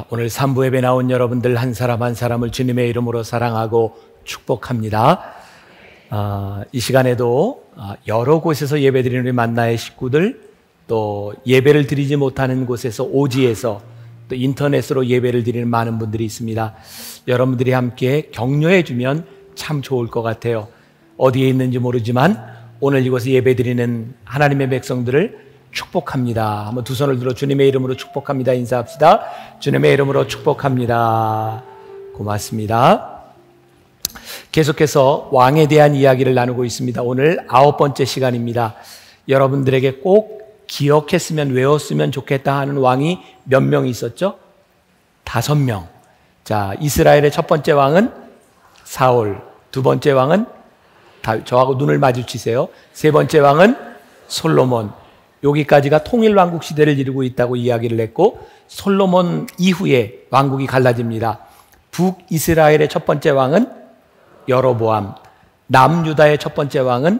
오늘 3부 예배 나온 여러분들 한 사람 한 사람을 주님의 이름으로 사랑하고 축복합니다. 이 시간에도 여러 곳에서 예배드리는 우리 만나의 식구들, 또 예배를 드리지 못하는 곳에서 오지에서 또 인터넷으로 예배를 드리는 많은 분들이 있습니다. 여러분들이 함께 격려해 주면 참 좋을 것 같아요. 어디에 있는지 모르지만 오늘 이곳에 예배드리는 하나님의 백성들을 축복합니다. 한번 두 손을 들어 주님의 이름으로 축복합니다 인사합시다. 주님의 이름으로 축복합니다. 고맙습니다. 계속해서 왕에 대한 이야기를 나누고 있습니다. 오늘 9번째 시간입니다. 여러분들에게 꼭 기억했으면 외웠으면 좋겠다 하는 왕이 몇 명 있었죠? 5명. 자, 이스라엘의 첫 번째 왕은 사울, 두 번째 왕은 저하고 눈을 마주치세요. 세 번째 왕은 솔로몬. 여기까지가 통일왕국 시대를 이루고 있다고 이야기를 했고, 솔로몬 이후에 왕국이 갈라집니다. 북이스라엘의 첫 번째 왕은 여로보암, 남유다의 첫 번째 왕은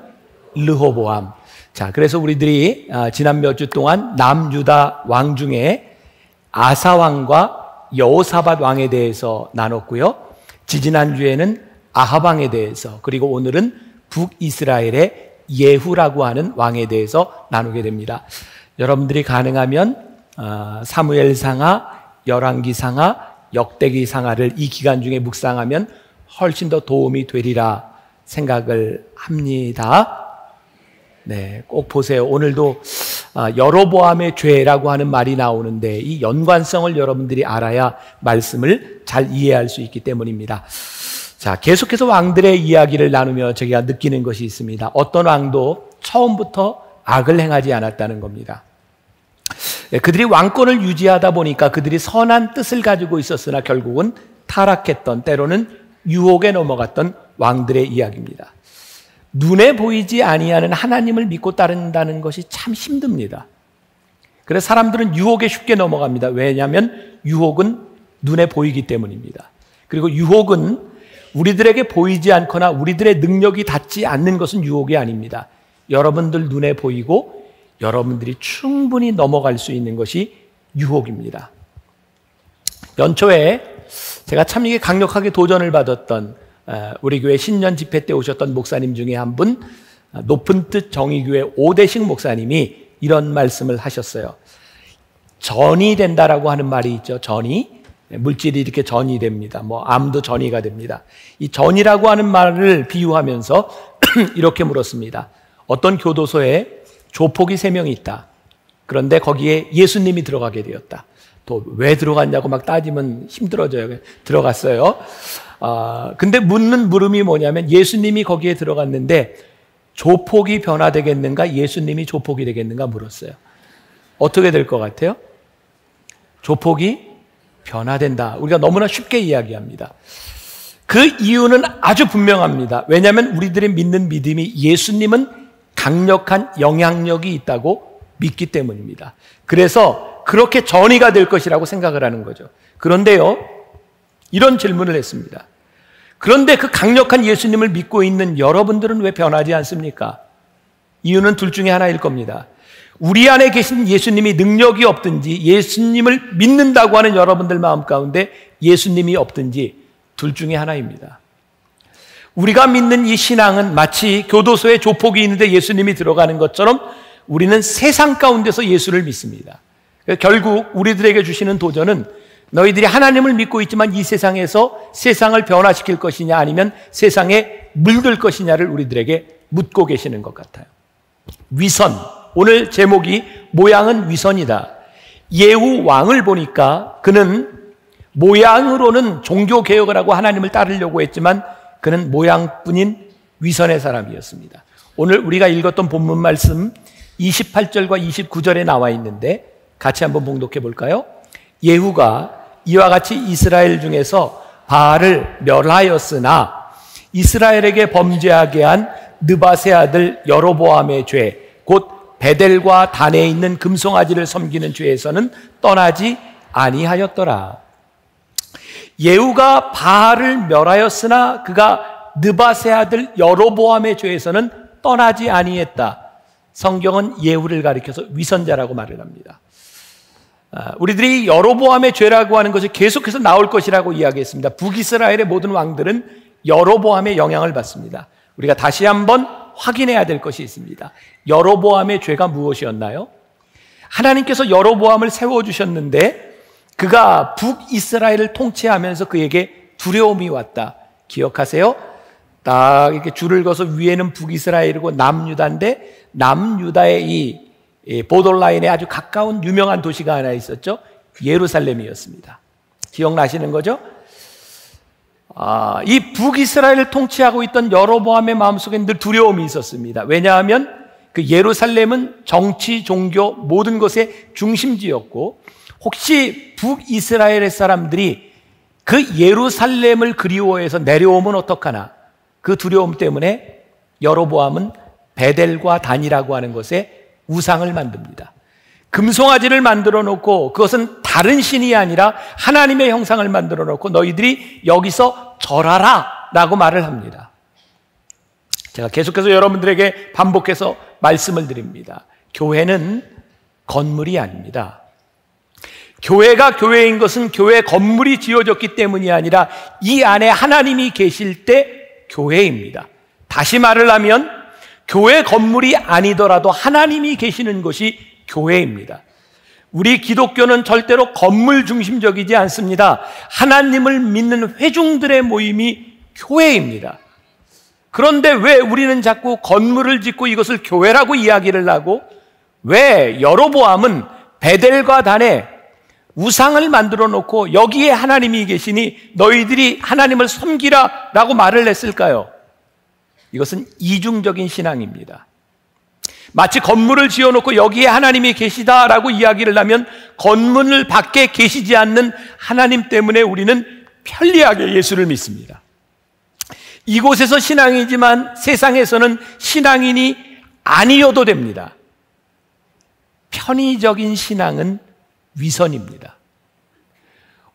르호보암. 자, 그래서 우리들이 지난 몇 주 동안 남유다 왕 중에 아사 왕과 여호사밧 왕에 대해서 나눴고요. 지지난주에는 아합 왕에 대해서, 그리고 오늘은 북이스라엘의 예후라고 하는 왕에 대해서 나누게 됩니다. 여러분들이 가능하면 사무엘상하, 열왕기상하, 역대기상하를 이 기간 중에 묵상하면 훨씬 더 도움이 되리라 생각을 합니다. 네, 꼭 보세요. 오늘도 여로보암의 죄라고 하는 말이 나오는데 이 연관성을 여러분들이 알아야 말씀을 잘 이해할 수 있기 때문입니다. 자, 계속해서 왕들의 이야기를 나누며 저희가 느끼는 것이 있습니다. 어떤 왕도 처음부터 악을 행하지 않았다는 겁니다. 그들이 왕권을 유지하다 보니까 그들이 선한 뜻을 가지고 있었으나 결국은 타락했던, 때로는 유혹에 넘어갔던 왕들의 이야기입니다. 눈에 보이지 아니하는 하나님을 믿고 따른다는 것이 참 힘듭니다. 그래서 사람들은 유혹에 쉽게 넘어갑니다. 왜냐하면 유혹은 눈에 보이기 때문입니다. 그리고 유혹은 우리들에게 보이지 않거나 우리들의 능력이 닿지 않는 것은 유혹이 아닙니다. 여러분들 눈에 보이고 여러분들이 충분히 넘어갈 수 있는 것이 유혹입니다. 연초에 제가 참 이게 강력하게 도전을 받았던 우리 교회 신년 집회 때 오셨던 목사님 중에 한 분, 높은 뜻 정의교회 오대식 목사님이 이런 말씀을 하셨어요. 전이 된다라고 하는 말이 있죠. 전이. 물질이 이렇게 전이 됩니다. 암도 전이가 됩니다. 이 전이라고 하는 말을 비유하면서 이렇게 물었습니다. 어떤 교도소에 조폭이 3명이 있다. 그런데 거기에 예수님이 들어가게 되었다. 또 왜 들어갔냐고 막 따지면 힘들어져요. 들어갔어요. 근데 묻는 물음이 뭐냐면 예수님이 거기에 들어갔는데 조폭이 변화되겠는가? 예수님이 조폭이 되겠는가? 물었어요. 어떻게 될 것 같아요? 조폭이 변화된다. 우리가 너무나 쉽게 이야기합니다. 그 이유는 아주 분명합니다. 왜냐하면 우리들이 믿는 믿음이 예수님은 강력한 영향력이 있다고 믿기 때문입니다. 그래서 그렇게 전이가 될 것이라고 생각을 하는 거죠. 그런데요, 이런 질문을 했습니다. 그런데 그 강력한 예수님을 믿고 있는 여러분들은 왜 변하지 않습니까? 이유는 둘 중에 하나일 겁니다. 우리 안에 계신 예수님이 능력이 없든지 예수님을 믿는다고 하는 여러분들 마음 가운데 예수님이 없든지 둘 중에 하나입니다. 우리가 믿는 이 신앙은 마치 교도소에 조폭이 있는데 예수님이 들어가는 것처럼 우리는 세상 가운데서 예수를 믿습니다. 결국 우리들에게 주시는 도전은 너희들이 하나님을 믿고 있지만 이 세상에서 세상을 변화시킬 것이냐 아니면 세상에 물들 것이냐를 우리들에게 묻고 계시는 것 같아요. 위선. 오늘 제목이 모양은 위선이다. 예후 왕을 보니까 그는 모양으로는 종교개혁을 하고 하나님을 따르려고 했지만 그는 모양뿐인 위선의 사람이었습니다. 오늘 우리가 읽었던 본문 말씀 28절과 29절에 나와 있는데 같이 한번 봉독해 볼까요? 예후가 이와 같이 이스라엘 중에서 바알을 멸하였으나 이스라엘에게 범죄하게 한 느밧의 아들 여로보암의 죄, 곧 베델과 단에 있는 금송아지를 섬기는 죄에서는 떠나지 아니하였더라. 예후가 바알을 멸하였으나 그가 느밧의 아들 여로보암의 죄에서는 떠나지 아니했다. 성경은 예후를 가리켜서 위선자라고 말을 합니다. 우리들이 여로보암의 죄라고 하는 것이 계속해서 나올 것이라고 이야기했습니다. 북이스라엘의 모든 왕들은 여로보암의 영향을 받습니다. 우리가 다시 한번 확인해야 될 것이 있습니다. 여로보암의 죄가 무엇이었나요? 하나님께서 여로보암을 세워주셨는데 그가 북이스라엘을 통치하면서 그에게 두려움이 왔다. 기억하세요? 딱 이렇게 줄을 그어서 위에는 북이스라엘이고 남유다인데 남유다의 이 보더라인에 아주 가까운 유명한 도시가 하나 있었죠. 예루살렘이었습니다. 기억나시는 거죠? 이 북이스라엘을 통치하고 있던 여로보암의 마음속에 늘 두려움이 있었습니다. 왜냐하면 그 예루살렘은 정치, 종교 모든 것의 중심지였고 혹시 북이스라엘의 사람들이 그 예루살렘을 그리워해서 내려오면 어떡하나 그 두려움 때문에 여로보암은 베델과 단이라고 하는 것에 우상을 만듭니다. 금송아지를 만들어 놓고 그것은 다른 신이 아니라 하나님의 형상을 만들어 놓고 너희들이 여기서 절하라 라고 말을 합니다. 제가 계속해서 여러분들에게 반복해서 말씀을 드립니다. 교회는 건물이 아닙니다. 교회가 교회인 것은 교회 건물이 지어졌기 때문이 아니라 이 안에 하나님이 계실 때 교회입니다. 다시 말을 하면 교회 건물이 아니더라도 하나님이 계시는 것이 교회입니다. 우리 기독교는 절대로 건물 중심적이지 않습니다. 하나님을 믿는 회중들의 모임이 교회입니다. 그런데 왜 우리는 자꾸 건물을 짓고 이것을 교회라고 이야기를 하고 왜 여로보암은 베델과 단에 우상을 만들어 놓고 여기에 하나님이 계시니 너희들이 하나님을 섬기라 라고 말을 했을까요? 이것은 이중적인 신앙입니다. 마치 건물을 지어놓고 여기에 하나님이 계시다라고 이야기를 하면 건물 밖에 계시지 않는 하나님 때문에 우리는 편리하게 예수를 믿습니다. 이곳에서 신앙이지만 세상에서는 신앙인이 아니어도 됩니다. 편의적인 신앙은 위선입니다.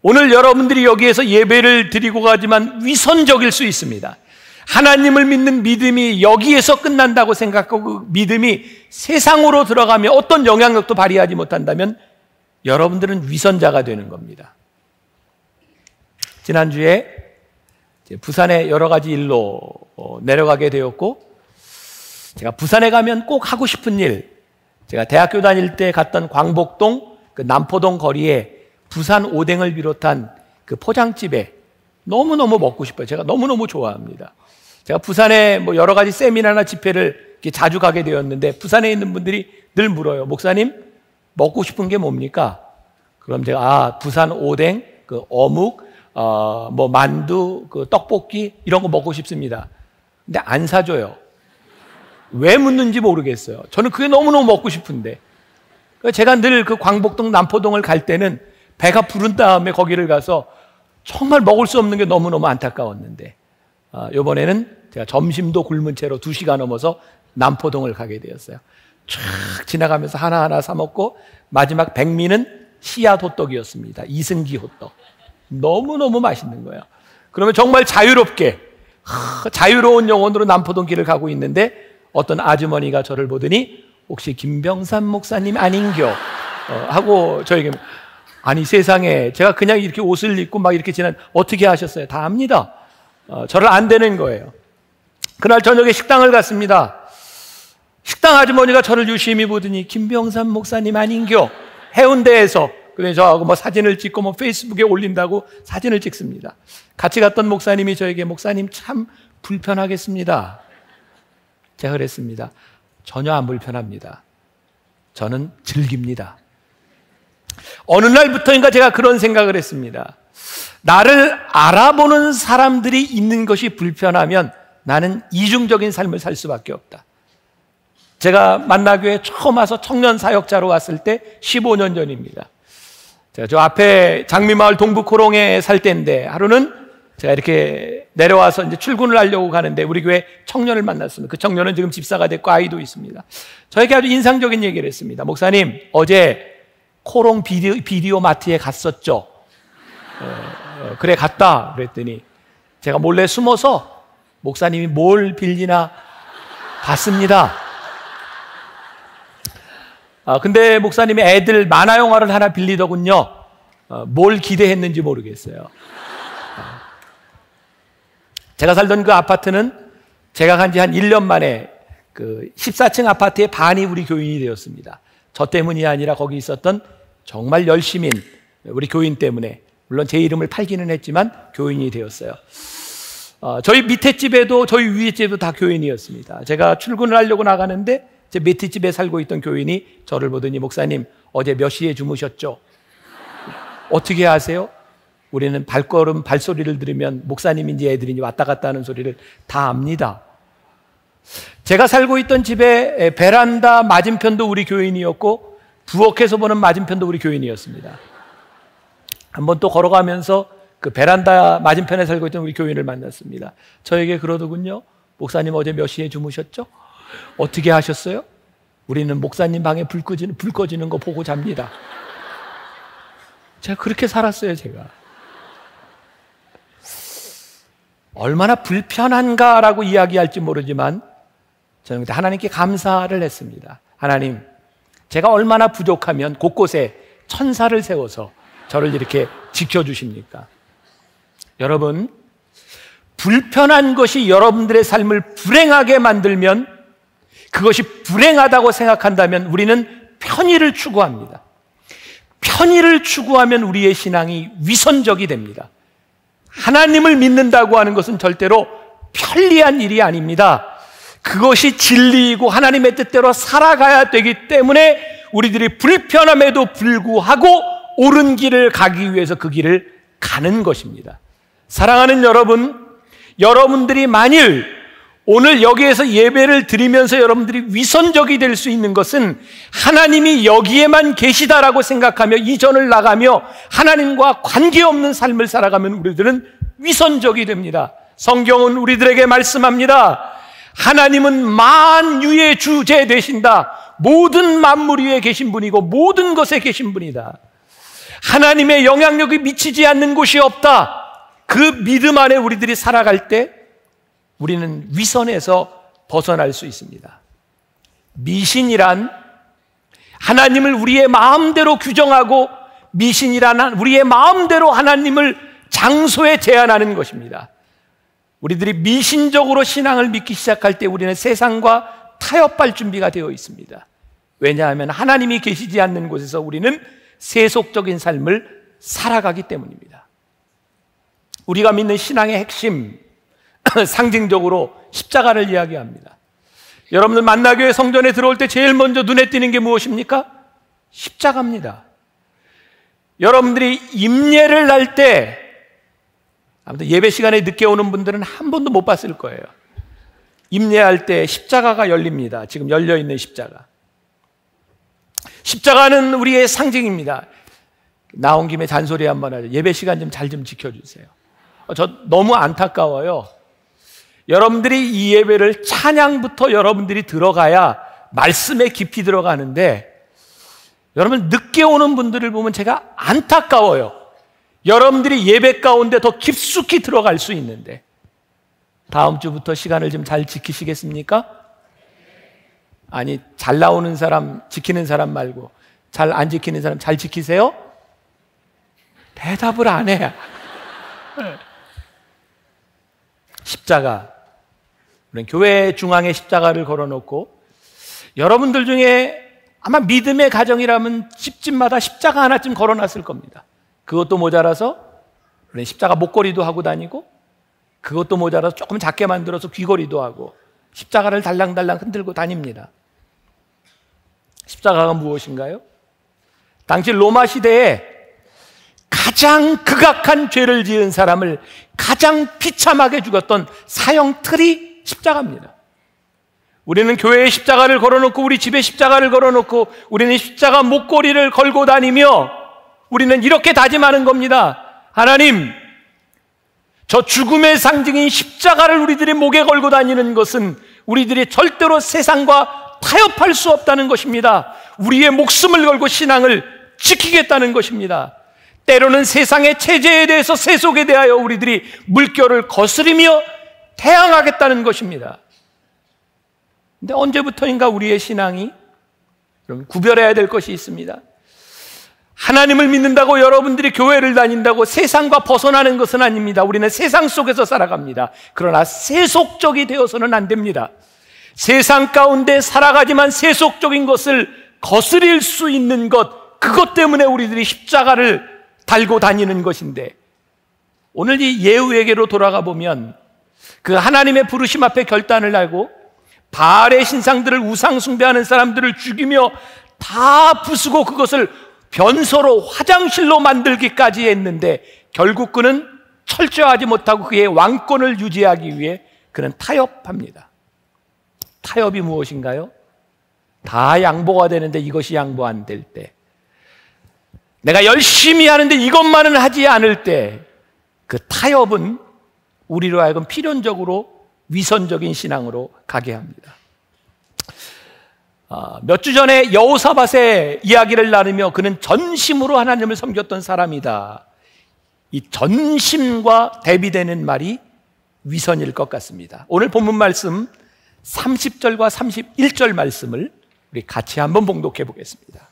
오늘 여러분들이 여기에서 예배를 드리고 가지만 위선적일 수 있습니다. 하나님을 믿는 믿음이 여기에서 끝난다고 생각하고 그 믿음이 세상으로 들어가며 어떤 영향력도 발휘하지 못한다면 여러분들은 위선자가 되는 겁니다. 지난주에 부산에 여러 가지 일로 내려가게 되었고 제가 부산에 가면 꼭 하고 싶은 일, 제가 대학교 다닐 때 갔던 광복동 그 남포동 거리에 부산 오뎅을 비롯한 그 포장집에 너무너무 먹고 싶어요. 제가 너무너무 좋아합니다. 제가 부산에 뭐 여러 가지 세미나나 집회를 이렇게 자주 가게 되었는데 부산에 있는 분들이 늘 물어요. 목사님, 먹고 싶은 게 뭡니까? 그럼 제가 부산 오뎅, 그 어묵, 뭐 만두, 그 떡볶이 이런 거 먹고 싶습니다. 근데 안 사줘요. 왜 묻는지 모르겠어요. 저는 그게 너무너무 먹고 싶은데. 제가 늘 그 광복동 남포동을 갈 때는 배가 부른 다음에 거기를 가서 정말 먹을 수 없는 게 너무너무 안타까웠는데 이번에는 제가 점심도 굶은 채로 2시가 넘어서 남포동을 가게 되었어요. 쫙 지나가면서 하나하나 사 먹고 마지막 백미는 씨앗 호떡이었습니다. 이승기 호떡. 너무너무 맛있는 거예요. 그러면 정말 자유롭게 자유로운 영혼으로 남포동 길을 가고 있는데 어떤 아주머니가 저를 보더니 혹시 김병삼 목사님 아닌겨? 하고 저에게 아니 세상에 제가 그냥 이렇게 옷을 입고 막 이렇게 어떻게 하셨어요? 다 압니다. 저를 안 되는 거예요. 그날 저녁에 식당을 갔습니다. 식당 아주머니가 저를 유심히 보더니 김병삼 목사님 아닌겨? 해운대에서. 그래서 저하고 뭐 사진을 찍고 뭐 페이스북에 올린다고 사진을 찍습니다. 같이 갔던 목사님이 저에게 목사님 참 불편하겠습니다. 제가 그랬습니다. 전혀 안 불편합니다. 저는 즐깁니다. 어느 날부터인가 제가 그런 생각을 했습니다. 나를 알아보는 사람들이 있는 것이 불편하면 나는 이중적인 삶을 살 수밖에 없다. 제가 만나교회 처음 와서 청년 사역자로 왔을 때 15년 전입니다. 제가 저 앞에 장미마을 동북호롱에 살 때인데 하루는 제가 이렇게 내려와서 이제 출근을 하려고 가는데 우리 교회 청년을 만났습니다. 그 청년은 지금 집사가 됐고 아이도 있습니다. 저에게 아주 인상적인 얘기를 했습니다. 목사님, 어제 코롱 비디오 마트에 갔었죠? 그래 갔다 그랬더니 제가 몰래 숨어서 목사님이 뭘 빌리나 봤습니다. 근데 목사님이 애들 만화 영화를 하나 빌리더군요. 뭘 기대했는지 모르겠어요. 제가 살던 그 아파트는 제가 간 지 한 1년 만에 그 14층 아파트의 반이 우리 교인이 되었습니다. 저 때문이 아니라 거기 있었던 정말 열심인 우리 교인 때문에, 물론 제 이름을 팔기는 했지만 교인이 되었어요. 저희 밑에 집에도 저희 위에 집에도 다 교인이었습니다. 제가 출근을 하려고 나가는데 제 밑에 집에 살고 있던 교인이 저를 보더니 목사님 어제 몇 시에 주무셨죠? 어떻게 아세요? 우리는 발걸음 발소리를 들으면 목사님인지 애들인지 왔다 갔다 하는 소리를 다 압니다. 제가 살고 있던 집에 베란다 맞은편도 우리 교인이었고 부엌에서 보는 맞은편도 우리 교인이었습니다. 한번 또 걸어가면서 그 베란다 맞은편에 살고 있던 우리 교인을 만났습니다. 저에게 그러더군요. 목사님 어제 몇 시에 주무셨죠? 어떻게 하셨어요? 우리는 목사님 방에 불 꺼지는 거 보고 잡니다. 제가 그렇게 살았어요. 제가 얼마나 불편한가라고 이야기할지 모르지만 저는 그때 하나님께 감사를 했습니다. 하나님, 제가 얼마나 부족하면 곳곳에 천사를 세워서 저를 이렇게 지켜주십니까? 여러분, 불편한 것이 여러분들의 삶을 불행하게 만들면, 그것이 불행하다고 생각한다면 우리는 편의를 추구합니다. 편의를 추구하면 우리의 신앙이 위선적이 됩니다. 하나님을 믿는다고 하는 것은 절대로 편리한 일이 아닙니다. 그것이 진리이고 하나님의 뜻대로 살아가야 되기 때문에 우리들이 불편함에도 불구하고 옳은 길을 가기 위해서 그 길을 가는 것입니다. 사랑하는 여러분, 여러분들이 만일 오늘 여기에서 예배를 드리면서 여러분들이 위선적이 될 수 있는 것은 하나님이 여기에만 계시다라고 생각하며 이전을 나가며 하나님과 관계없는 삶을 살아가면 우리들은 위선적이 됩니다. 성경은 우리들에게 말씀합니다. 하나님은 만유의 주제 되신다. 모든 만물 위에 계신 분이고 모든 것에 계신 분이다. 하나님의 영향력이 미치지 않는 곳이 없다. 그 믿음 안에 우리들이 살아갈 때 우리는 위선에서 벗어날 수 있습니다. 미신이란 하나님을 우리의 마음대로 규정하고 미신이란 우리의 마음대로 하나님을 장소에 제한하는 것입니다. 우리들이 미신적으로 신앙을 믿기 시작할 때 우리는 세상과 타협할 준비가 되어 있습니다. 왜냐하면 하나님이 계시지 않는 곳에서 우리는 세속적인 삶을 살아가기 때문입니다. 우리가 믿는 신앙의 핵심, 상징적으로 십자가를 이야기합니다. 여러분들 만나교회 성전에 들어올 때 제일 먼저 눈에 띄는 게 무엇입니까? 십자가입니다. 여러분들이 임례를 할 때, 아무튼 예배 시간에 늦게 오는 분들은 한 번도 못 봤을 거예요. 임례할 때 십자가가 열립니다. 지금 열려있는 십자가. 십자가는 우리의 상징입니다. 나온 김에 잔소리 한번 하죠. 예배 시간 좀 잘 좀 지켜주세요. 저 너무 안타까워요. 여러분들이 이 예배를 찬양부터 여러분들이 들어가야 말씀에 깊이 들어가는데 여러분 늦게 오는 분들을 보면 제가 안타까워요. 여러분들이 예배 가운데 더 깊숙이 들어갈 수 있는데 다음 주부터 시간을 좀 잘 지키시겠습니까? 아니, 잘 나오는 사람 지키는 사람 말고 잘 안 지키는 사람 잘 지키세요? 대답을 안 해. 십자가, 우리는 교회 중앙에 십자가를 걸어놓고 여러분들 중에 아마 믿음의 가정이라면 집집마다 십자가 하나쯤 걸어놨을 겁니다. 그것도 모자라서 우리는 십자가 목걸이도 하고 다니고 그것도 모자라서 조금 작게 만들어서 귀걸이도 하고 십자가를 달랑달랑 흔들고 다닙니다. 십자가가 무엇인가요? 당시 로마 시대에 가장 극악한 죄를 지은 사람을 가장 비참하게 죽였던 사형 틀이 십자가입니다. 우리는 교회에 십자가를 걸어놓고 우리 집에 십자가를 걸어놓고 우리는 십자가 목걸이를 걸고 다니며 우리는 이렇게 다짐하는 겁니다. 하나님, 저 죽음의 상징인 십자가를 우리들이 목에 걸고 다니는 것은 우리들이 절대로 세상과 타협할 수 없다는 것입니다. 우리의 목숨을 걸고 신앙을 지키겠다는 것입니다. 때로는 세상의 체제에 대해서 세속에 대하여 우리들이 물결을 거스리며 대항하겠다는 것입니다. 근데 언제부터인가 우리의 신앙이 그럼 구별해야 될 것이 있습니다. 하나님을 믿는다고 여러분들이 교회를 다닌다고 세상과 벗어나는 것은 아닙니다. 우리는 세상 속에서 살아갑니다. 그러나 세속적이 되어서는 안 됩니다. 세상 가운데 살아가지만 세속적인 것을 거스릴 수 있는 것, 그것 때문에 우리들이 십자가를 달고 다니는 것인데, 오늘 이 예후에게로 돌아가 보면 그 하나님의 부르심 앞에 결단을 하고 바알의 신상들을 우상 숭배하는 사람들을 죽이며 다 부수고 그것을 변소로 화장실로 만들기까지 했는데, 결국 그는 철저하지 못하고 그의 왕권을 유지하기 위해 그는 타협합니다. 타협이 무엇인가요? 다 양보가 되는데 이것이 양보 안 될 때, 내가 열심히 하는데 이것만은 하지 않을 때, 그 타협은 우리로 하여금 필연적으로 위선적인 신앙으로 가게 합니다. 몇 주 전에 여호사밧의 이야기를 나누며 그는 전심으로 하나님을 섬겼던 사람이다. 이 전심과 대비되는 말이 위선일 것 같습니다. 오늘 본문 말씀 30절과 31절 말씀을 우리 같이 한번 봉독해 보겠습니다.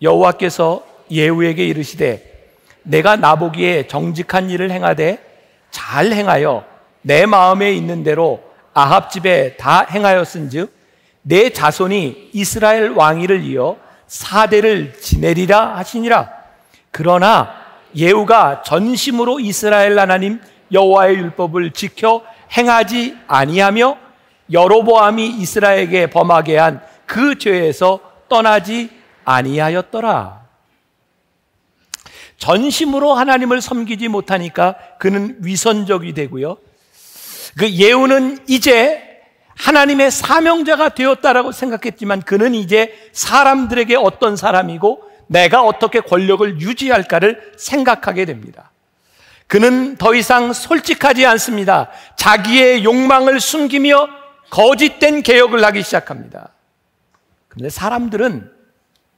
여호와께서 예후에게 이르시되 내가 나보기에 정직한 일을 행하되 잘 행하여 내 마음에 있는 대로 아합 집에 다 행하였은즉 내 자손이 이스라엘 왕위를 이어 4대를 지내리라 하시니라. 그러나 예후가 전심으로 이스라엘 하나님 여호와의 율법을 지켜 행하지 아니하며 여로보암이 이스라엘에게 범하게 한 그 죄에서 떠나지 아니하였더라. 전심으로 하나님을 섬기지 못하니까 그는 위선적이 되고요, 그 예후는 이제 하나님의 사명자가 되었다라고 생각했지만 그는 이제 사람들에게 어떤 사람이고 내가 어떻게 권력을 유지할까를 생각하게 됩니다. 그는 더 이상 솔직하지 않습니다. 자기의 욕망을 숨기며 거짓된 개혁을 하기 시작합니다. 그런데 사람들은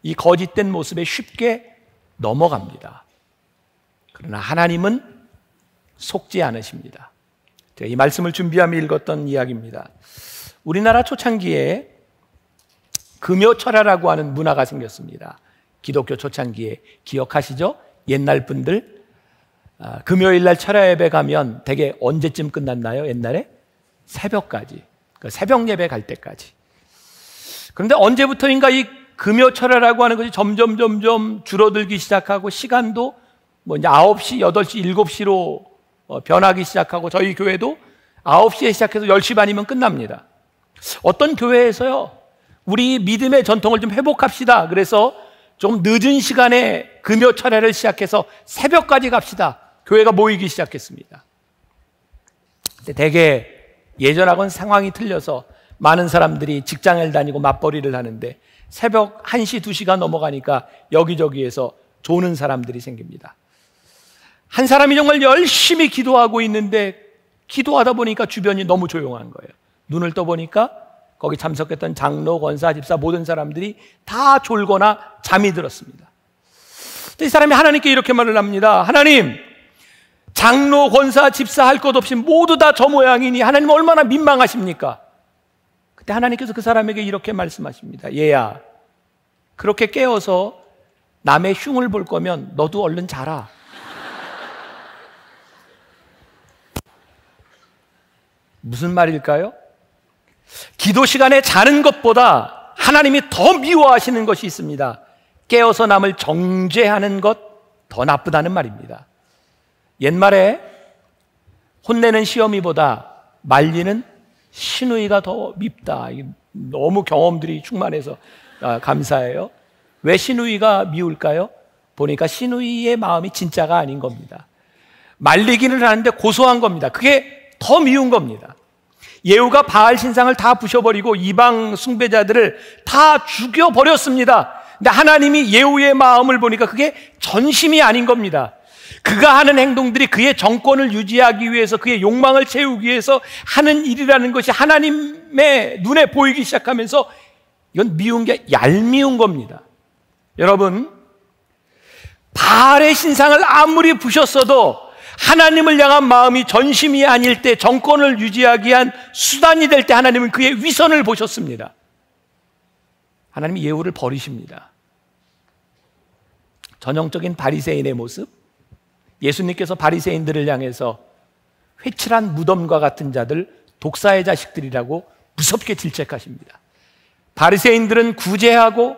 이 거짓된 모습에 쉽게 넘어갑니다. 그러나 하나님은 속지 않으십니다. 제가 이 말씀을 준비하며 읽었던 이야기입니다. 우리나라 초창기에 금요철야라고 하는 문화가 생겼습니다. 기독교 초창기에 기억하시죠? 옛날 분들 금요일날 철야 예배 가면 대개 언제쯤 끝났나요? 옛날에 새벽까지, 그러니까 새벽 예배 갈 때까지. 그런데 언제부터인가 이 금요철야라고 하는 것이 점점 줄어들기 시작하고 시간도 뭐 이제 9시, 8시, 7시로 변하기 시작하고 저희 교회도 9시에 시작해서 10시 반이면 끝납니다. 어떤 교회에서요, 우리 믿음의 전통을 좀 회복합시다. 그래서 좀 늦은 시간에 금요철야를 시작해서 새벽까지 갑시다. 교회가 모이기 시작했습니다. 근데 대개 예전하고는 상황이 틀려서 많은 사람들이 직장을 다니고 맞벌이를 하는데 새벽 1시, 2시가 넘어가니까 여기저기에서 조는 사람들이 생깁니다. 한 사람이 정말 열심히 기도하고 있는데 기도하다 보니까 주변이 너무 조용한 거예요. 눈을 떠보니까 거기 참석했던 장로, 권사, 집사 모든 사람들이 다 졸거나 잠이 들었습니다. 이 사람이 하나님께 이렇게 말을 합니다. 하나님, 장로, 권사, 집사 할 것 없이 모두 다 저 모양이니 하나님 얼마나 민망하십니까? 그때 하나님께서 그 사람에게 이렇게 말씀하십니다. 얘야, 그렇게 깨어서 남의 흉을 볼 거면 너도 얼른 자라. 무슨 말일까요? 기도 시간에 자는 것보다 하나님이 더 미워하시는 것이 있습니다. 깨어서 남을 정죄하는 것 더 나쁘다는 말입니다. 옛말에 혼내는 시어미보다 말리는 시누이가 더 밉다. 너무 경험들이 충만해서 감사해요. 왜 시누이가 미울까요? 보니까 시누이의 마음이 진짜가 아닌 겁니다. 말리기는 하는데 고소한 겁니다. 그게 더 미운 겁니다. 예후가 바알 신상을 다 부셔버리고 이방 숭배자들을 다 죽여버렸습니다. 근데 하나님이 예후의 마음을 보니까 그게 전심이 아닌 겁니다. 그가 하는 행동들이 그의 정권을 유지하기 위해서, 그의 욕망을 채우기 위해서 하는 일이라는 것이 하나님의 눈에 보이기 시작하면서 이건 미운 게 얄미운 겁니다. 여러분, 바알의 신상을 아무리 부셨어도 하나님을 향한 마음이 전심이 아닐 때, 정권을 유지하기 위한 수단이 될 때 하나님은 그의 위선을 보셨습니다. 하나님이 예후를 버리십니다. 전형적인 바리새인의 모습, 예수님께서 바리새인들을 향해서 회칠한 무덤과 같은 자들, 독사의 자식들이라고 무섭게 질책하십니다. 바리새인들은 구제하고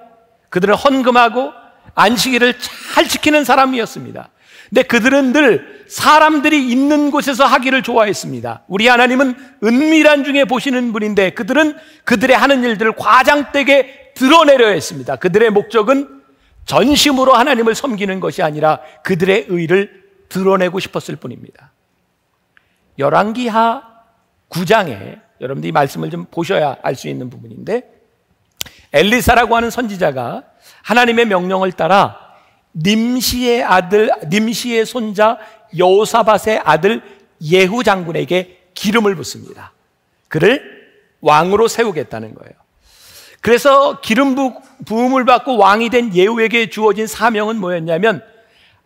그들은 헌금하고 안식일을 잘 지키는 사람이었습니다. 근데 그들은 늘 사람들이 있는 곳에서 하기를 좋아했습니다. 우리 하나님은 은밀한 중에 보시는 분인데 그들은 그들의 하는 일들을 과장되게 드러내려 했습니다. 그들의 목적은 전심으로 하나님을 섬기는 것이 아니라 그들의 의를 드러내고 싶었을 뿐입니다. 열왕기하 9장에 여러분들이 말씀을 좀 보셔야 알 수 있는 부분인데, 엘리사라고 하는 선지자가 하나님의 명령을 따라 님시의 손자 여호사밧의 아들 예후 장군에게 기름을 붓습니다. 그를 왕으로 세우겠다는 거예요. 그래서 기름 부음을 받고 왕이 된 예후에게 주어진 사명은 뭐였냐면,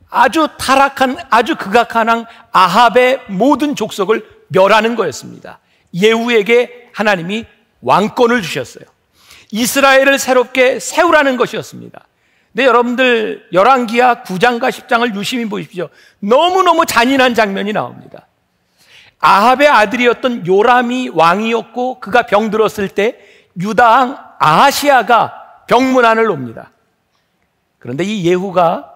아주 타락한, 아주 극악한 왕 아합의 모든 족속을 멸하는 거였습니다. 예후에게 하나님이 왕권을 주셨어요. 이스라엘을 새롭게 세우라는 것이었습니다. 근데 여러분들 열왕기하 9장과 10장을 유심히 보십시오. 너무너무 잔인한 장면이 나옵니다. 아합의 아들이었던 요람이 왕이었고 그가 병들었을 때 유다 왕 아하시아가 병문안을 옵니다. 그런데 이 예후가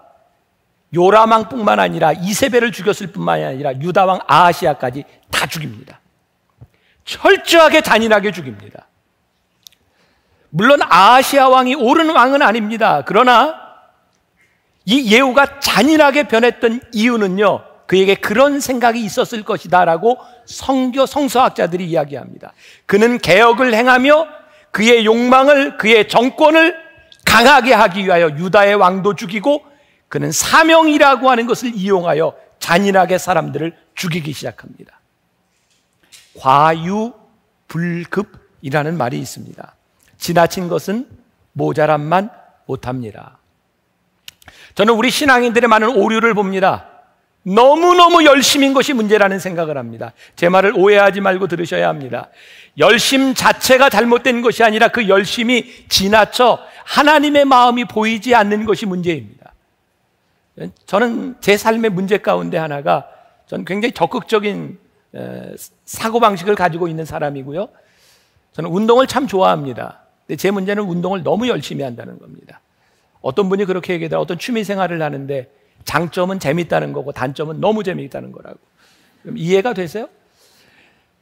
요람 왕뿐만 아니라 이세벨을 죽였을 뿐만이 아니라 유다 왕 아하시아까지 다 죽입니다. 철저하게 잔인하게 죽입니다. 물론 아하시아 왕이 옳은 왕은 아닙니다. 그러나 이 예후가 잔인하게 변했던 이유는요, 그에게 그런 생각이 있었을 것이다 라고 성서학자들이 이야기합니다. 그는 개혁을 행하며 그의 욕망을, 그의 정권을 강하게 하기 위하여 유다의 왕도 죽이고, 그는 사명이라고 하는 것을 이용하여 잔인하게 사람들을 죽이기 시작합니다. 과유불급이라는 말이 있습니다. 지나친 것은 모자람만 못합니다. 저는 우리 신앙인들의 많은 오류를 봅니다. 너무너무 열심인 것이 문제라는 생각을 합니다. 제 말을 오해하지 말고 들으셔야 합니다. 열심 자체가 잘못된 것이 아니라 그 열심이 지나쳐 하나님의 마음이 보이지 않는 것이 문제입니다. 저는 제 삶의 문제 가운데 하나가, 저는 굉장히 적극적인 사고방식을 가지고 있는 사람이고요, 저는 운동을 참 좋아합니다. 근데 제 문제는 운동을 너무 열심히 한다는 겁니다. 어떤 분이 그렇게 얘기하더라고요. 어떤 취미 생활을 하는데 장점은 재밌다는 거고 단점은 너무 재미있다는 거라고. 그럼 이해가 되세요?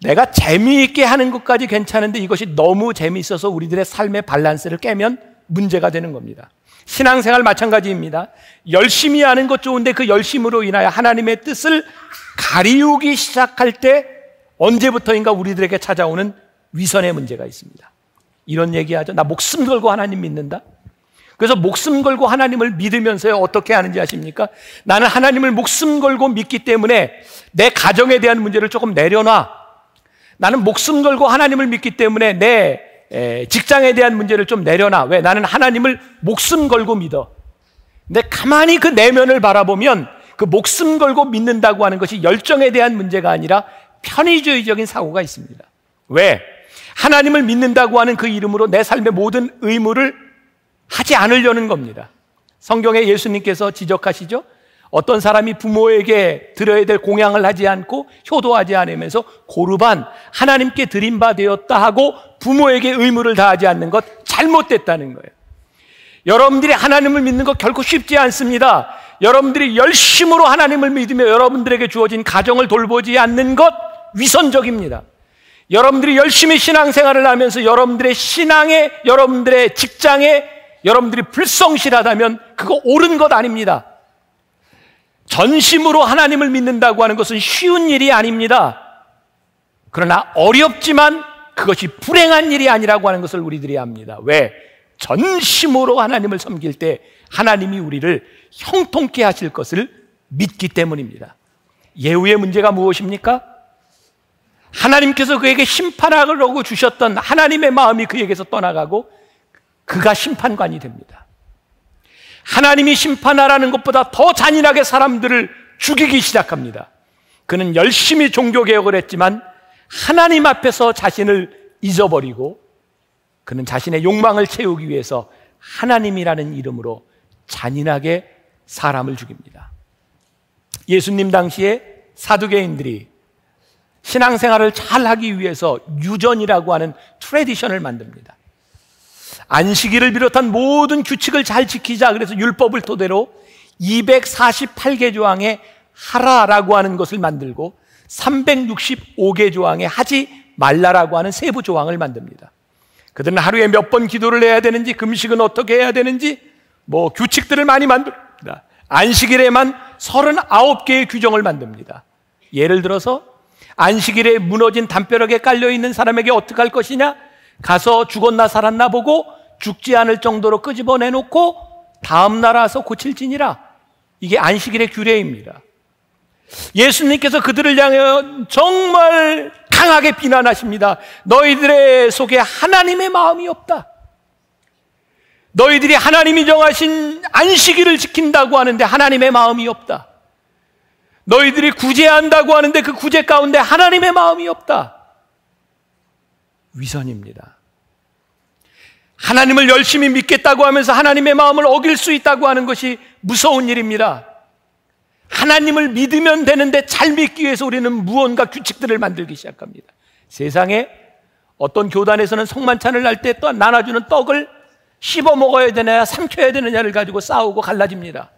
내가 재미있게 하는 것까지 괜찮은데 이것이 너무 재미있어서 우리들의 삶의 밸런스를 깨면 문제가 되는 겁니다. 신앙생활 마찬가지입니다. 열심히 하는 것 좋은데 그 열심으로 인하여 하나님의 뜻을 가리우기 시작할 때 언제부터인가 우리들에게 찾아오는 위선의 문제가 있습니다. 이런 얘기하죠. 나 목숨 걸고 하나님 믿는다. 그래서 목숨 걸고 하나님을 믿으면서요, 어떻게 하는지 아십니까? 나는 하나님을 목숨 걸고 믿기 때문에 내 가정에 대한 문제를 조금 내려놔. 나는 목숨 걸고 하나님을 믿기 때문에 내 직장에 대한 문제를 좀 내려놔. 왜? 나는 하나님을 목숨 걸고 믿어. 근데 가만히 그 내면을 바라보면 그 목숨 걸고 믿는다고 하는 것이 열정에 대한 문제가 아니라 편의주의적인 사고가 있습니다. 왜? 하나님을 믿는다고 하는 그 이름으로 내 삶의 모든 의무를 하지 않으려는 겁니다. 성경에 예수님께서 지적하시죠? 어떤 사람이 부모에게 드려야 될 공양을 하지 않고 효도하지 않으면서 고르반 하나님께 드린 바 되었다 하고 부모에게 의무를 다하지 않는 것 잘못됐다는 거예요. 여러분들이 하나님을 믿는 것 결코 쉽지 않습니다. 여러분들이 열심으로 하나님을 믿으며 여러분들에게 주어진 가정을 돌보지 않는 것 위선적입니다. 여러분들이 열심히 신앙생활을 하면서 여러분들의 신앙에, 여러분들의 직장에 여러분들이 불성실하다면 그거 옳은 것 아닙니다. 전심으로 하나님을 믿는다고 하는 것은 쉬운 일이 아닙니다. 그러나 어렵지만 그것이 불행한 일이 아니라고 하는 것을 우리들이 압니다. 왜? 전심으로 하나님을 섬길 때 하나님이 우리를 형통케 하실 것을 믿기 때문입니다. 예후의 문제가 무엇입니까? 하나님께서 그에게 심판하라고 주셨던 하나님의 마음이 그에게서 떠나가고 그가 심판관이 됩니다. 하나님이 심판하라는 것보다 더 잔인하게 사람들을 죽이기 시작합니다. 그는 열심히 종교개혁을 했지만 하나님 앞에서 자신을 잊어버리고 그는 자신의 욕망을 채우기 위해서 하나님이라는 이름으로 잔인하게 사람을 죽입니다. 예수님 당시에 사두개인들이 신앙생활을 잘 하기 위해서 유전이라고 하는 트래디션을 만듭니다. 안식일을 비롯한 모든 규칙을 잘 지키자 그래서 율법을 토대로 248개 조항의 하라라고 하는 것을 만들고 365개 조항의 하지 말라라고 하는 세부 조항을 만듭니다. 그들은 하루에 몇 번 기도를 해야 되는지, 금식은 어떻게 해야 되는지 규칙들을 많이 만듭니다. 안식일에만 39개의 규정을 만듭니다. 예를 들어서 안식일에 무너진 담벼락에 깔려있는 사람에게 어떻게 할 것이냐, 가서 죽었나 살았나 보고 죽지 않을 정도로 끄집어내놓고 다음 날 와서 고칠지니라. 이게 안식일의 규례입니다. 예수님께서 그들을 향해 정말 강하게 비난하십니다. 너희들의 속에 하나님의 마음이 없다. 너희들이 하나님이 정하신 안식일을 지킨다고 하는데 하나님의 마음이 없다. 너희들이 구제한다고 하는데 그 구제 가운데 하나님의 마음이 없다. 위선입니다. 하나님을 열심히 믿겠다고 하면서 하나님의 마음을 어길 수 있다고 하는 것이 무서운 일입니다. 하나님을 믿으면 되는데 잘 믿기 위해서 우리는 무언가 규칙들을 만들기 시작합니다. 세상에 어떤 교단에서는 성만찬을 할 때 또 나눠주는 떡을 씹어 먹어야 되느냐 삼켜야 되느냐를 가지고 싸우고 갈라집니다.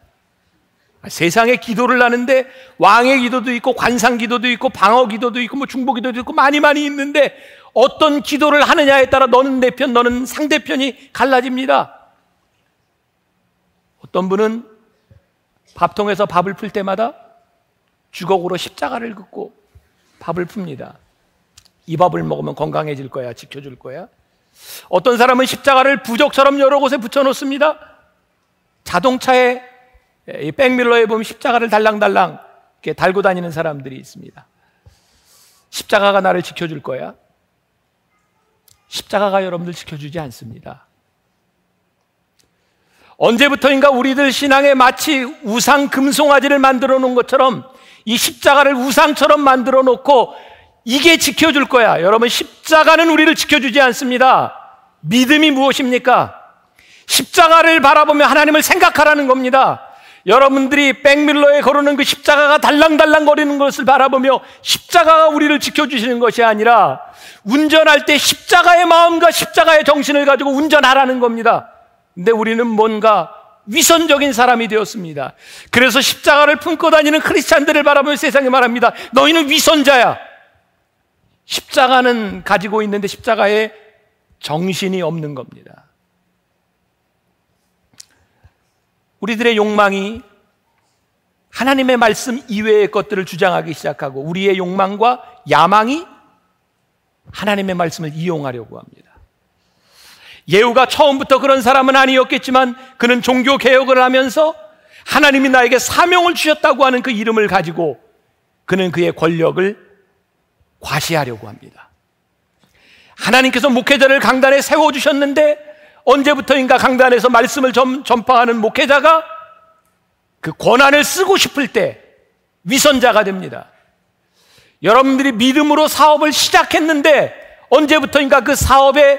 세상에 기도를 하는데 왕의 기도도 있고 관상 기도도 있고 방어 기도도 있고 중보 기도도 있고 많이 있는데 어떤 기도를 하느냐에 따라 너는 내 편, 너는 상대편이 갈라집니다. 어떤 분은 밥통에서 밥을 풀 때마다 주걱으로 십자가를 긋고 밥을 풉니다. 이 밥을 먹으면 건강해질 거야, 지켜줄 거야. 어떤 사람은 십자가를 부적처럼 여러 곳에 붙여놓습니다. 자동차에 이 백밀러에 보면 십자가를 달랑달랑 이렇게 달고 다니는 사람들이 있습니다. 십자가가 나를 지켜줄 거야? 십자가가 여러분들 지켜주지 않습니다. 언제부터인가 우리들 신앙에 마치 우상 금송아지를 만들어 놓은 것처럼 이 십자가를 우상처럼 만들어 놓고 이게 지켜줄 거야. 여러분, 십자가는 우리를 지켜주지 않습니다. 믿음이 무엇입니까? 십자가를 바라보며 하나님을 생각하라는 겁니다. 여러분들이 백밀러에 걸어놓은 그 십자가가 달랑달랑 거리는 것을 바라보며 십자가가 우리를 지켜주시는 것이 아니라 운전할 때 십자가의 마음과 십자가의 정신을 가지고 운전하라는 겁니다. 근데 우리는 뭔가 위선적인 사람이 되었습니다. 그래서 십자가를 품고 다니는 크리스찬들을 바라보며 세상에 말합니다. 너희는 위선자야. 십자가는 가지고 있는데 십자가에 정신이 없는 겁니다. 우리들의 욕망이 하나님의 말씀 이외의 것들을 주장하기 시작하고 우리의 욕망과 야망이 하나님의 말씀을 이용하려고 합니다. 예후가 처음부터 그런 사람은 아니었겠지만 그는 종교 개혁을 하면서 하나님이 나에게 사명을 주셨다고 하는 그 이름을 가지고 그는 그의 권력을 과시하려고 합니다. 하나님께서 목회자를 강단에 세워주셨는데 언제부터인가 강단에서 말씀을 전파하는 목회자가 그 권한을 쓰고 싶을 때 위선자가 됩니다. 여러분들이 믿음으로 사업을 시작했는데 언제부터인가 그 사업에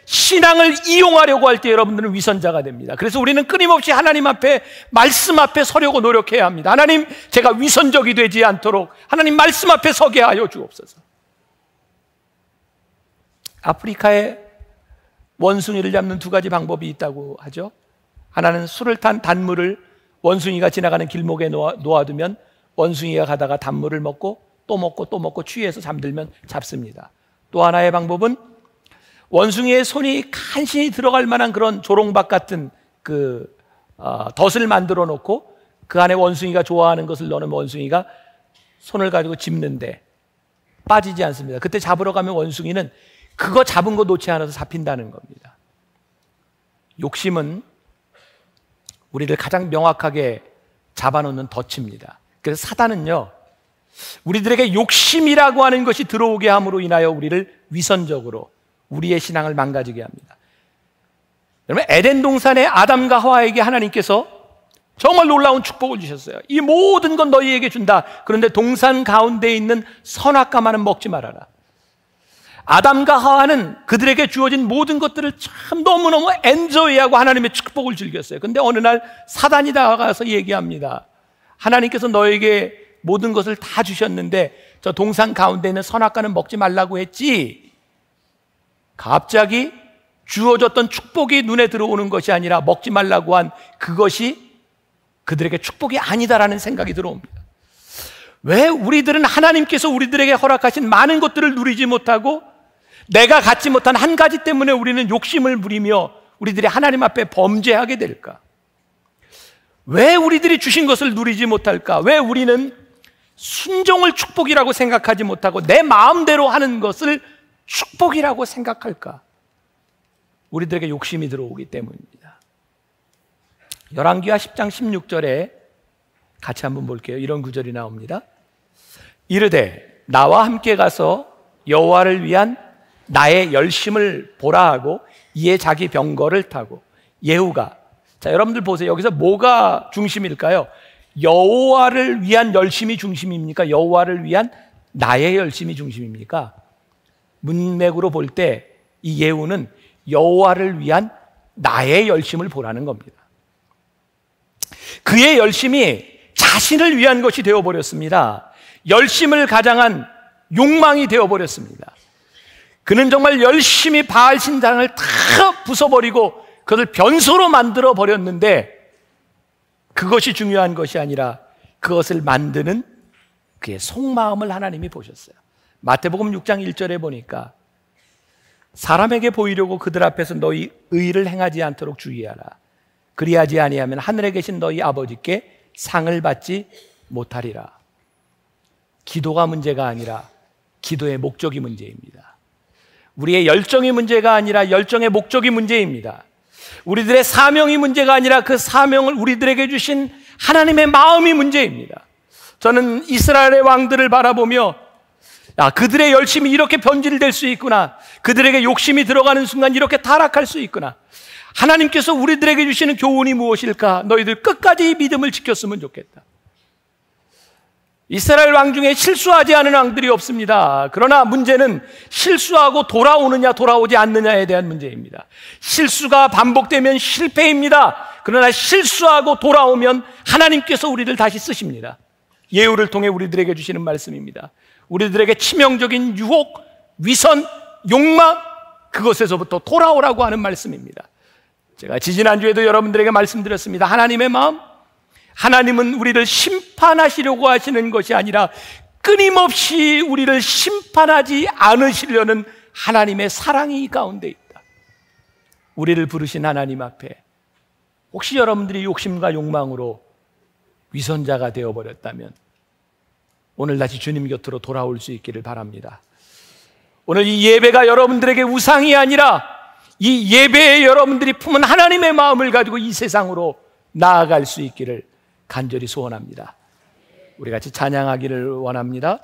신앙을 이용하려고 할 때 여러분들은 위선자가 됩니다. 그래서 우리는 끊임없이 하나님 앞에 말씀 앞에 서려고 노력해야 합니다. 하나님, 제가 위선적이 되지 않도록 하나님 말씀 앞에 서게 하여 주옵소서. 아프리카에 원숭이를 잡는 두 가지 방법이 있다고 하죠. 하나는 술을 탄 단물을 원숭이가 지나가는 길목에 놓아두면 원숭이가 가다가 단물을 먹고 또 먹고 또 먹고 취해서 잠들면 잡습니다. 또 하나의 방법은 원숭이의 손이 간신히 들어갈 만한 그런 조롱박 같은 덫을 만들어 놓고 그 안에 원숭이가 좋아하는 것을 넣으면 원숭이가 손을 가지고 짚는데 빠지지 않습니다. 그때 잡으러 가면 원숭이는 그거 잡은 거 놓지 않아서 잡힌다는 겁니다. 욕심은 우리를 가장 명확하게 잡아놓는 덫입니다. 그래서 사단은요, 우리들에게 욕심이라고 하는 것이 들어오게 함으로 인하여 우리를 위선적으로 우리의 신앙을 망가지게 합니다. 여러분, 에덴 동산의 아담과 하와에게 하나님께서 정말 놀라운 축복을 주셨어요. 이 모든 건 너희에게 준다. 그런데 동산 가운데 있는 선악과만은 먹지 말아라. 아담과 하와는 그들에게 주어진 모든 것들을 참 너무너무 엔조이하고 하나님의 축복을 즐겼어요. 근데 어느 날 사단이 다가가서 얘기합니다. 하나님께서 너에게 모든 것을 다 주셨는데 저 동산 가운데 있는 선악과는 먹지 말라고 했지. 갑자기 주어졌던 축복이 눈에 들어오는 것이 아니라 먹지 말라고 한 그것이 그들에게 축복이 아니다라는 생각이 들어옵니다. 왜 우리들은 하나님께서 우리들에게 허락하신 많은 것들을 누리지 못하고 내가 갖지 못한 한 가지 때문에 우리는 욕심을 부리며 우리들이 하나님 앞에 범죄하게 될까? 왜 우리들이 주신 것을 누리지 못할까? 왜 우리는 순종을 축복이라고 생각하지 못하고 내 마음대로 하는 것을 축복이라고 생각할까? 우리들에게 욕심이 들어오기 때문입니다. 열왕기하 10장 16절에 같이 한번 볼게요. 이런 구절이 나옵니다. 이르되 나와 함께 가서 여호와를 위한 나의 열심을 보라 하고 이에 자기 병거를 타고 예후가, 자 여러분들 보세요. 여기서 뭐가 중심일까요? 여호와를 위한 열심이 중심입니까? 여호와를 위한 나의 열심이 중심입니까? 문맥으로 볼 때 이 예후는 여호와를 위한 나의 열심을 보라는 겁니다. 그의 열심이 자신을 위한 것이 되어버렸습니다. 열심을 가장한 욕망이 되어버렸습니다. 그는 정말 열심히 바알 신당을 다 부숴버리고 그것을 변소로 만들어 버렸는데 그것이 중요한 것이 아니라 그것을 만드는 그의 속마음을 하나님이 보셨어요. 마태복음 6장 1절에 보니까 사람에게 보이려고 그들 앞에서 너희 의를 행하지 않도록 주의하라. 그리하지 아니하면 하늘에 계신 너희 아버지께 상을 받지 못하리라. 기도가 문제가 아니라 기도의 목적이 문제입니다. 우리의 열정이 문제가 아니라 열정의 목적이 문제입니다. 우리들의 사명이 문제가 아니라 그 사명을 우리들에게 주신 하나님의 마음이 문제입니다. 저는 이스라엘의 왕들을 바라보며 그들의 열심이 이렇게 변질될 수 있구나, 그들에게 욕심이 들어가는 순간 이렇게 타락할 수 있구나, 하나님께서 우리들에게 주시는 교훈이 무엇일까? 너희들 끝까지 믿음을 지켰으면 좋겠다. 이스라엘 왕 중에 실수하지 않은 왕들이 없습니다. 그러나 문제는 실수하고 돌아오느냐 돌아오지 않느냐에 대한 문제입니다. 실수가 반복되면 실패입니다. 그러나 실수하고 돌아오면 하나님께서 우리를 다시 쓰십니다. 예후를 통해 우리들에게 주시는 말씀입니다. 우리들에게 치명적인 유혹, 위선, 욕망, 그것에서부터 돌아오라고 하는 말씀입니다. 제가 지지난주에도 여러분들에게 말씀드렸습니다. 하나님의 마음, 하나님은 우리를 심판하시려고 하시는 것이 아니라 끊임없이 우리를 심판하지 않으시려는 하나님의 사랑이 가운데 있다. 우리를 부르신 하나님 앞에 혹시 여러분들이 욕심과 욕망으로 위선자가 되어버렸다면 오늘 다시 주님 곁으로 돌아올 수 있기를 바랍니다. 오늘 이 예배가 여러분들에게 우상이 아니라 이 예배에 여러분들이 품은 하나님의 마음을 가지고 이 세상으로 나아갈 수 있기를 간절히 소원합니다. 우리 같이 찬양하기를 원합니다.